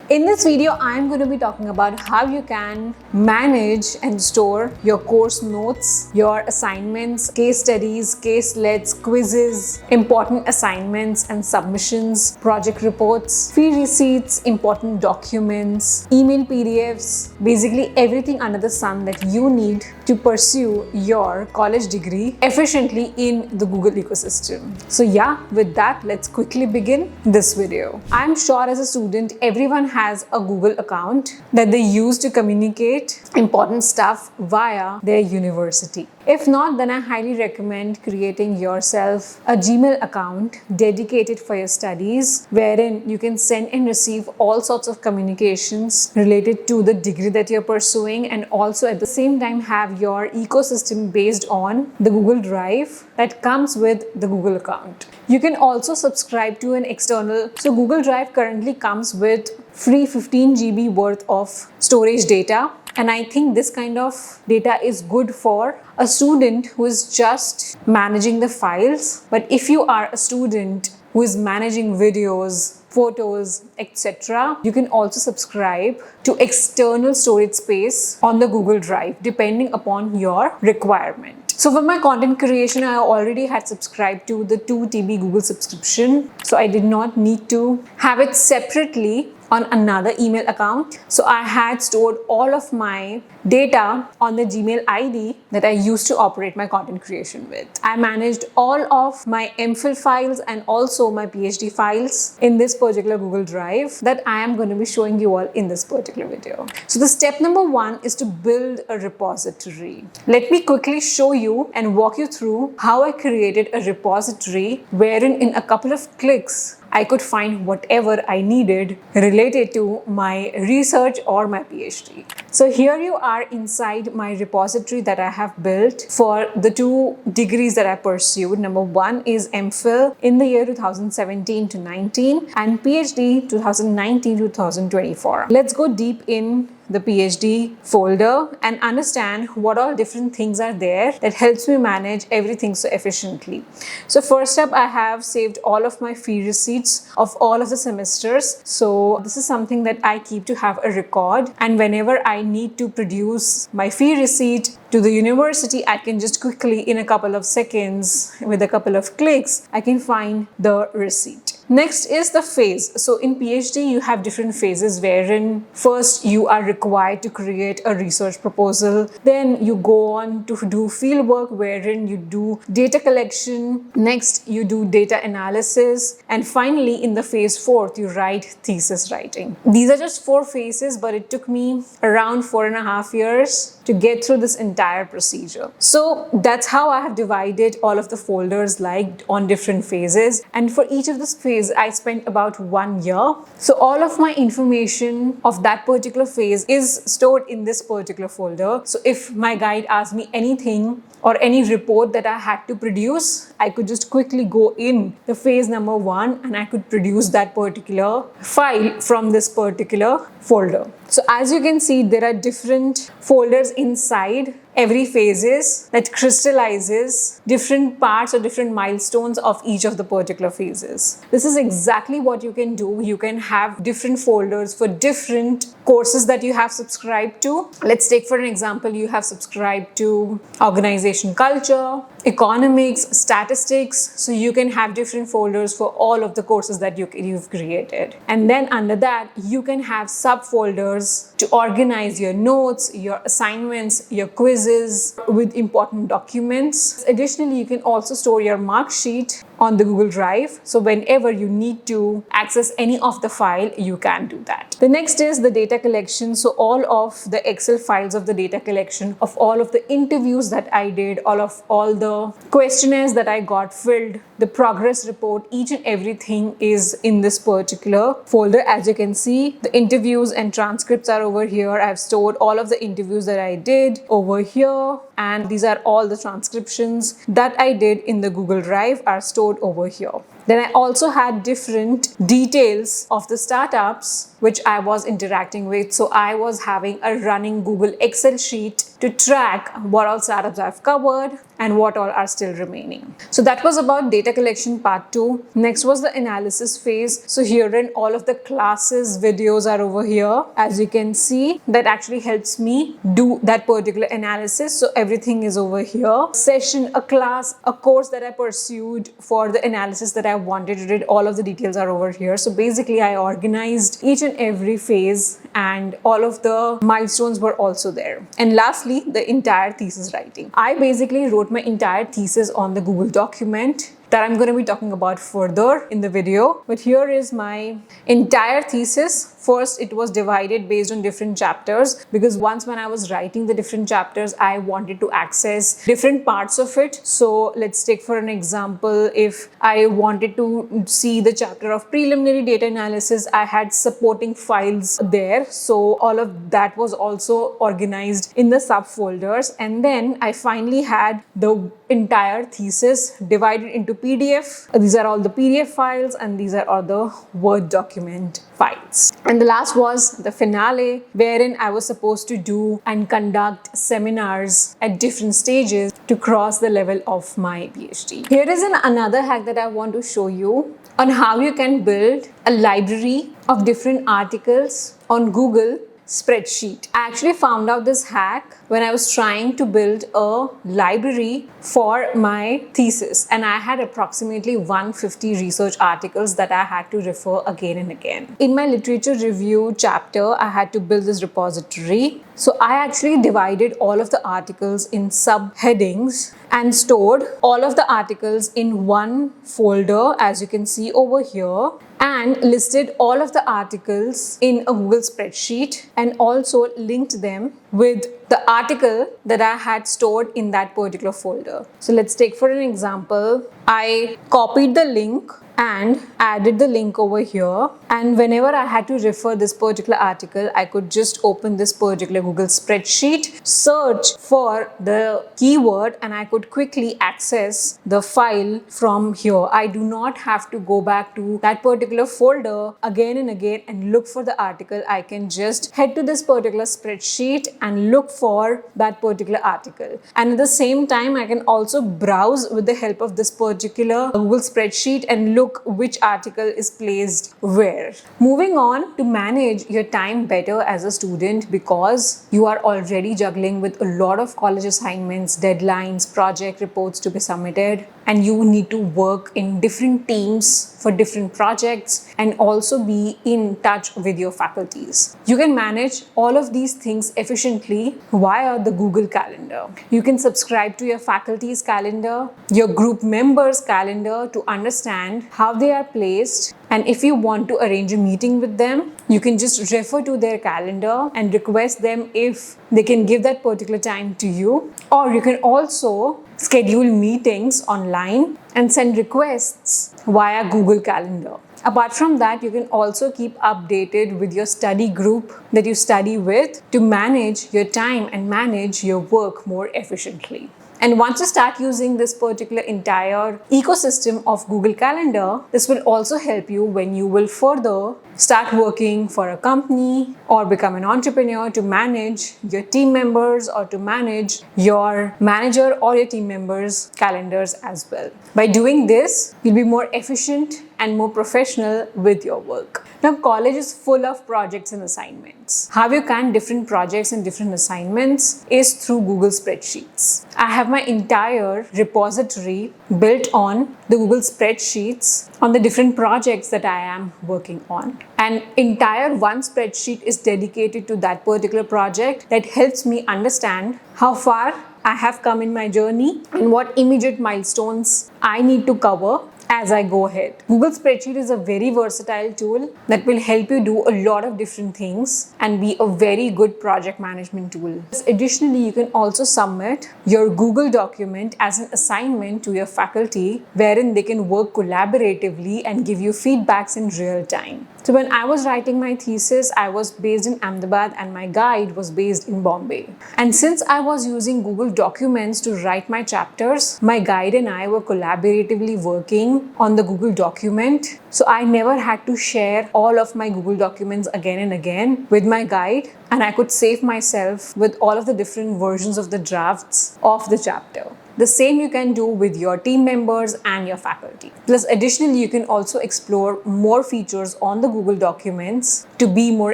In this video, I'm going to be talking about how you can manage and store your course notes, your assignments, case studies, caselets, quizzes, important assignments and submissions, project reports, fee receipts, important documents, email PDFs, basically everything under the sun that you need to pursue your college degree efficiently in the Google ecosystem. So yeah, with that, let's quickly begin this video. I'm sure as a student, everyone has a Google account that they use to communicate important stuff via their university. If not, then I highly recommend creating yourself a Gmail account dedicated for your studies, wherein you can send and receive all sorts of communications related to the degree that you're pursuing, and also at the same time have your ecosystem based on the Google Drive that comes with the Google account. You can also subscribe to an external. So Google Drive currently comes with free 15 GB worth of storage data. And I think this kind of data is good for a student who is just managing the files. But if you are a student who is managing videos, photos, etc., you can also subscribe to external storage space on the Google Drive, depending upon your requirement. So for my content creation, I already had subscribed to the 2 TB Google subscription. So I did not need to have it separately on another email account. So I had stored all of my data on the Gmail ID that I used to operate my content creation with. I managed all of my MPhil files and also my PhD files in this particular Google Drive that I am going to be showing you all in this particular video. So the step number 1 is to build a repository. Let me quickly show you and walk you through how I created a repository wherein in a couple of clicks I could find whatever I needed related to my research or my PhD. So here you are inside my repository that I have built for the 2 degrees that I pursued. Number 1 is MPhil in the year 2017 to 19 and PhD 2019 to 2024. Let's go deep in the PhD folder and understand what all different things are there that helps me manage everything so efficiently. So first up, I have saved all of my fee receipts of all of the semesters. So this is something that I keep to have a record, and whenever I need to produce my fee receipt to the university, I can just quickly, in a couple of seconds, with a couple of clicks, I can find the receipt. Next is the phase. So in PhD, you have different phases wherein first you are required to create a research proposal. Then you go on to do field work wherein you do data collection. Next, you do data analysis. And finally, in the phase 4, you write thesis writing. These are just 4 phases, but it took me around 4.5 years to get through this entire procedure. So that's how I have divided all of the folders like on different phases. And for each of this phase, I spent about 1 year. So all of my information of that particular phase is stored in this particular folder. So if my guide asked me anything or any report that I had to produce, I could just quickly go in the phase number 1 and I could produce that particular file from this particular folder. So as you can see, there are different folders inside every phases that crystallizes different parts or different milestones of each of the particular phases. This is exactly what you can do. You can have different folders for different courses that you have subscribed to. Let's take for an example, you have subscribed to organization culture, economics, statistics. So you can have different folders for all of the courses that you've created. And then under that, you can have subfolders to organize your notes, your assignments, your quizzes with important documents. Additionally, you can also store your mark sheet on the Google Drive. So whenever you need to access any of the file, you can do that. The next is the data collection. So all of the Excel files of the data collection of all of the interviews that I did, all the questionnaires that I got filled, the progress report, each and everything is in this particular folder. As you can see, the interviews and transcripts are over here. I've stored all of the interviews that I did over here. and these are all the transcriptions that I did in the Google Drive are stored over here. Then I also had different details of the startups which I was interacting with. So I was having a running Google Excel sheet to track what all startups I've covered and what all are still remaining. So that was about data collection part 2. Next was the analysis phase. So herein all of the classes videos are over here. As you can see, that actually helps me do that particular analysis. So everything is over here. Session, a class, a course that I pursued for the analysis that I wanted to do, all of the details are over here. So basically I organized each and every phase and all of the milestones were also there. And lastly, the entire thesis writing. I basically wrote my entire thesis on the Google document that I'm going to be talking about further in the video. But here is my entire thesis. First, it was divided based on different chapters because once when I was writing the different chapters, I wanted to access different parts of it. So let's take for an example, if I wanted to see the chapter of preliminary data analysis, I had supporting files there. So all of that was also organized in the subfolders. And then I finally had the entire thesis divided into PDF. These are all the PDF files and these are all the Word document files. And the last was the finale, wherein I was supposed to do and conduct seminars at different stages to cross the level of my PhD. Here is another hack that I want to show you on how you can build a library of different articles on Google spreadsheet. I actually found out this hack when I was trying to build a library for my thesis, and I had approximately 150 research articles that I had to refer again and again. In my literature review chapter, I had to build this repository. So I actually divided all of the articles in subheadings and stored all of the articles in one folder, as you can see over here, and listed all of the articles in a Google spreadsheet and also linked them with the article that I had stored in that particular folder. So let's take for an example, I copied the link and added the link over here, and whenever I had to refer this particular article, I could just open this particular Google spreadsheet, search for the keyword, and I could quickly access the file from here. I do not have to go back to that particular folder again and again and look for the article. I can just head to this particular spreadsheet and look for that particular article. And at the same time, I can also browse with the help of this particular Google spreadsheet and look which article is placed where. Moving on, to manage your time better as a student, because you are already juggling with a lot of college assignments, deadlines, project reports to be submitted, and you need to work in different teams for different projects and also be in touch with your faculties. You can manage all of these things efficiently via the Google Calendar. You can subscribe to your faculty's calendar, your group members' calendar to understand how they are placed, and if you want to arrange a meeting with them, you can just refer to their calendar and request them if they can give that particular time to you. Or you can also schedule meetings online and send requests via Google Calendar. Apart from that, you can also keep updated with your study group that you study with to manage your time and manage your work more efficiently. And once you start using this particular entire ecosystem of Google Calendar, this will also help you when you will further start working for a company or become an entrepreneur to manage your team members or to manage your manager or your team members' calendars as well. By doing this, you'll be more efficient and more professional with your work. Now, college is full of projects and assignments. How you can different projects and different assignments is through Google Spreadsheets. I have my entire repository built on the Google Spreadsheets on the different projects that I am working on. An entire one spreadsheet is dedicated to that particular project that helps me understand how far I have come in my journey and what immediate milestones I need to cover as I go ahead. Google Spreadsheet is a very versatile tool that will help you do a lot of different things and be a very good project management tool. Additionally, you can also submit your Google document as an assignment to your faculty, wherein they can work collaboratively and give you feedbacks in real time. So when I was writing my thesis, I was based in Ahmedabad and my guide was based in Bombay. And since I was using Google Documents to write my chapters, my guide and I were collaboratively working on the Google document. So I never had to share all of my Google Documents again and again with my guide, and I could save myself with all of the different versions of the drafts of the chapter. The same you can do with your team members and your faculty. Plus, additionally, you can also explore more features on the Google Documents to be more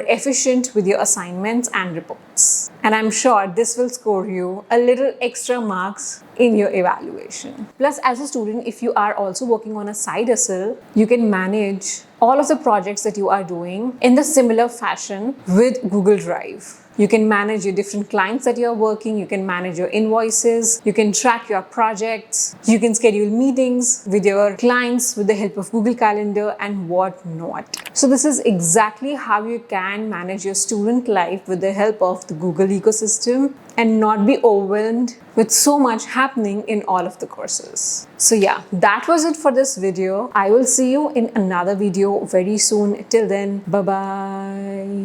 efficient with your assignments and reports. And I'm sure this will score you a little extra marks in your evaluation. Plus, as a student, if you are also working on a side hustle, you can manage all of the projects that you are doing in the similar fashion with Google Drive. You can manage your different clients that you're working, you can manage your invoices, you can track your projects, you can schedule meetings with your clients with the help of Google Calendar and whatnot. So this is exactly how you can manage your student life with the help of the Google ecosystem and not be overwhelmed with so much happening in all of the courses. So yeah, that was it for this video. I will see you in another video very soon. Till then, bye-bye.